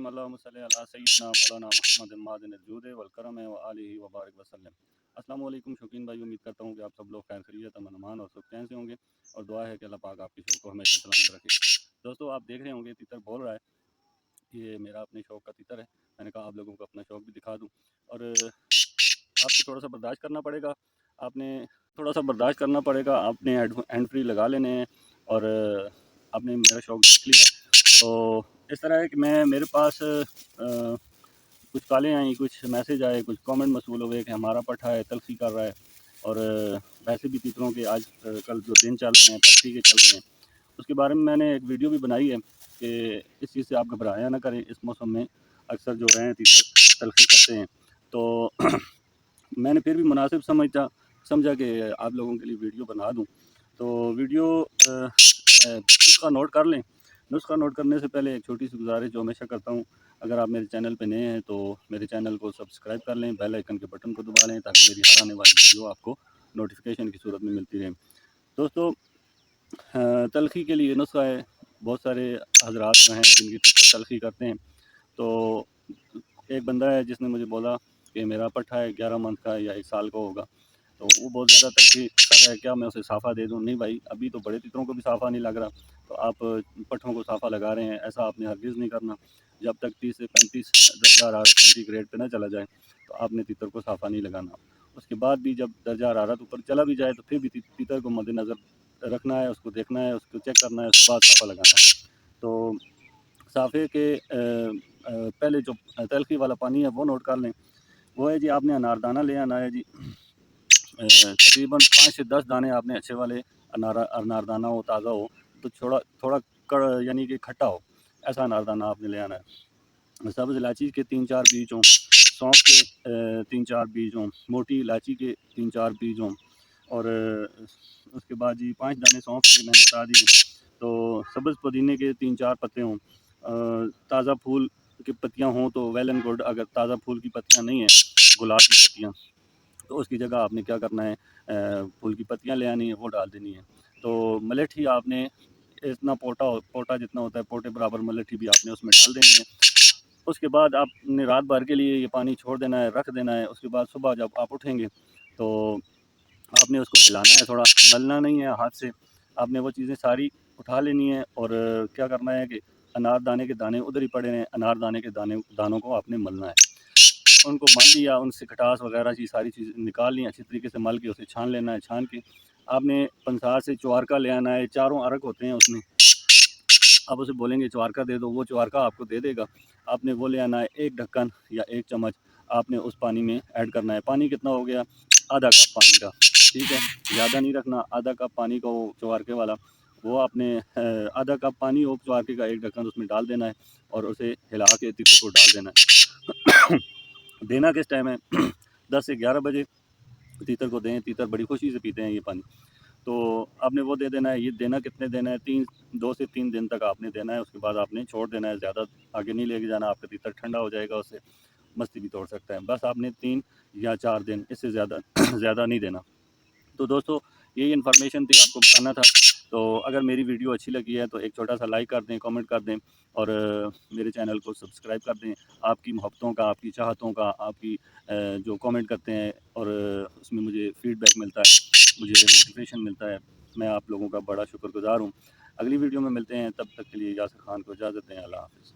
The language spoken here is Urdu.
الرحیم اللہم صلی علی سیدنا مولانا محمد معدن الجود والکرم وآلہ وبارک وسلم۔ السلام علیکم شوقین بھائی، امید کرتا ہوں کہ آپ سب لوگ خیر خیریت، امن امان اور سکھ چین سے ہوں گے، اور دعا ہے کہ اللہ پاک آپ کی شوق کو ہمیشہ سلامت رکھے۔ دوستو، آپ دیکھ رہے ہوں گے تیتر بول رہا ہے، یہ میرا اپنے شوق کا تیتر ہے۔ میں نے کہا آپ لوگوں کو اپنا شوق بھی دکھا دوں، اور آپ کو تھوڑا سا برداشت کرنا پڑے گا۔ آپ نے ہینڈ فری لگا لینے ہیں، اور آپ نے میرا شوق دیکھ لیا۔ تو اس طرح ہے کہ میرے پاس کچھ کالیں آئیں، کچھ میسیج آئے، کچھ کامنٹ موصول ہوئے کہ ہمارا پٹھا ہے تلخی کر رہا ہے، اور ویسے بھی تیتروں کے آج کل جو دن چل رہے ہیں تلخی کے چل رہے ہیں، اس کے بارے میں نے ایک ویڈیو بھی بنائی ہے کہ اس چیز سے آپ گھبرایا نہ کریں۔ اس موسم میں اکثر جو ہیں تیتر تلخی کرتے ہیں، تو میں نے پھر بھی مناسب سمجھا کہ آپ لوگوں کے لیے ویڈیو بنا دوں۔ تو ویڈیو نسخہ نوٹ کر لیں۔ نسخہ نوٹ کرنے سے پہلے ایک چھوٹی سی گزارش جو ہمیشہ کرتا ہوں، اگر آپ میرے چینل پہ نئے ہیں تو میرے چینل کو سبسکرائب کر لیں، بیل آئیکن کے بٹن کو دبا لیں تاکہ میری ہر آنے والی ویڈیو آپ کو نوٹیفیکیشن کی صورت میں ملتی رہے۔ دوستو، تلخی کے لیے نسخہ ہے۔ بہت سارے حضرات جو ہیں جن کی تلخی کرتے ہیں، تو ایک بندہ ہے جس نے مجھے بولا کہ میرا پٹھا ہے 11 منتھ کا یا 1 سال کا ہوگا، تو وہ بہت زیادہ تلخی کر رہا ہے، کیا میں اسے صافہ دے دوں؟ نہیں بھائی، ابھی تو بڑے تیتروں کو بھی صافہ نہیں لگ رہا، تو آپ پٹھوں کو صافہ لگا رہے ہیں، ایسا آپ نے ہرگز نہیں کرنا۔ جب تک 30 سے 35 درجہ حرارت سینٹی گریڈ پہ نہ چلا جائے تو آپ نے تیتر کو صافہ نہیں لگانا۔ اس کے بعد بھی جب درجہ حرارت اوپر چلا بھی جائے تو پھر بھی تیتر کو مد نظر رکھنا ہے، اس کو دیکھنا ہے، اس کو چیک کرنا ہے، اس کے بعد صافہ لگانا ہے۔ تو صافے کے پہلے جو تلخی والا پانی ہے وہ نوٹ کر لیں۔ وہ ہے جی، آپ نے اناردانہ لے آنا ہے جی، تقریباً 5 سے 10 دانے آپ نے اچھے والے اناردانہ ہو، تازہ ہو، تو تھوڑا یعنی کہ کھٹا ہو، ایسا اناردانہ آپ نے لے آنا ہے۔ سبز الائچی کے 3-4 بیج ہوں، سونف کے 3-4 بیج ہوں، موٹی الائچی کے 3-4 بیج ہوں، اور اس کے بعد جی 5 دانے سونف کے میں نے بتا دی۔ تو سبز پودینے کے 3-4 پتے ہوں، تازہ پھول کی پتیاں ہوں تو ویل اینڈ گڈ۔ اگر تازہ پھول کی پتیاں نہیں ہیں، گلاب کی پتیاں، تو اس کی جگہ آپ نے کیا کرنا ہے، پھول کی پتیاں لے آنی ہے، وہ ڈال دینی ہے۔ تو ملٹھی آپ نے اتنا پوٹا جتنا ہوتا ہے، پوٹے برابر ملٹھی بھی آپ نے اس میں ڈال دینی ہے۔ اس کے بعد آپ نے رات بھر کے لیے یہ پانی چھوڑ دینا ہے، رکھ دینا ہے۔ اس کے بعد صبح جب آپ اٹھیں گے تو آپ نے اس کو ہلانا ہے، تھوڑا ملنا نہیں ہے ہاتھ سے، آپ نے وہ چیزیں ساری اٹھا لینی ہے، اور کیا کرنا ہے کہ انار دانے کے دانے ادھر ہی پڑے ہیں، انار دانے کے دانوں کو آپ نے ملنا ہے۔ ان کو مل لیا، ان سے کھٹاس وغیرہ کی ساری چیزیں نکال لیں، اچھی طریقے سے مل کے اسے چھان لینا ہے۔ چھان کے آپ نے پنسار سے چوارکا لے آنا ہے، 4 ارک ہوتے ہیں اس میں، آپ اسے بولیں گے چوارکا دے دو، وہ چوارکا آپ کو دے دے گا۔ آپ نے وہ لے آنا ہے، 1 ڈھکن یا 1 چمچ آپ نے اس پانی میں ایڈ کرنا ہے۔ پانی کتنا ہو گیا؟ آدھا کپ پانی کا، ٹھیک ہے، زیادہ نہیں رکھنا۔ آدھا کپ پانی کا وہ چوارکے والا، وہ آپ نے آدھا کپ پانی ہو چوارکے کا 1 ڈھکن اس میں ڈال دینا ہے، اور اسے ہلا کے تیتر کو ڈال دینا ہے۔ دینا کس ٹائم ہے؟ 10 سے 11 بجے تیتر کو دیں، تیتر بڑی خوشی سے پیتے ہیں یہ پانی۔ تو آپ نے وہ دے دینا ہے۔ یہ دینا کتنے دینا ہے؟ 2 سے 3 دن تک آپ نے دینا ہے، اس کے بعد آپ نے چھوڑ دینا ہے، زیادہ آگے نہیں لے کے جانا، آپ کا تیتر ٹھنڈا ہو جائے گا، اس سے مستی بھی توڑ سکتا ہے۔ بس آپ نے 3 یا 4 دن، اس سے زیادہ نہیں دینا۔ تو دوستو، یہی انفارمیشن تھی، آپ کو بتانا تھا۔ تو اگر میری ویڈیو اچھی لگی ہے تو ایک چھوٹا سا لائک کر دیں، کامنٹ کر دیں، اور میرے چینل کو سبسکرائب کر دیں۔ آپ کی محبتوں کا، آپ کی چاہتوں کا، آپ کی جو کامنٹ کرتے ہیں، اور اس میں مجھے فیڈ بیک ملتا ہے، مجھے موٹیویشن ملتا ہے، میں آپ لوگوں کا بڑا شکر گزار ہوں۔ اگلی ویڈیو میں ملتے ہیں، تب تک کے لیے یاسر خان کو اجازت دیں۔ اللہ حافظ۔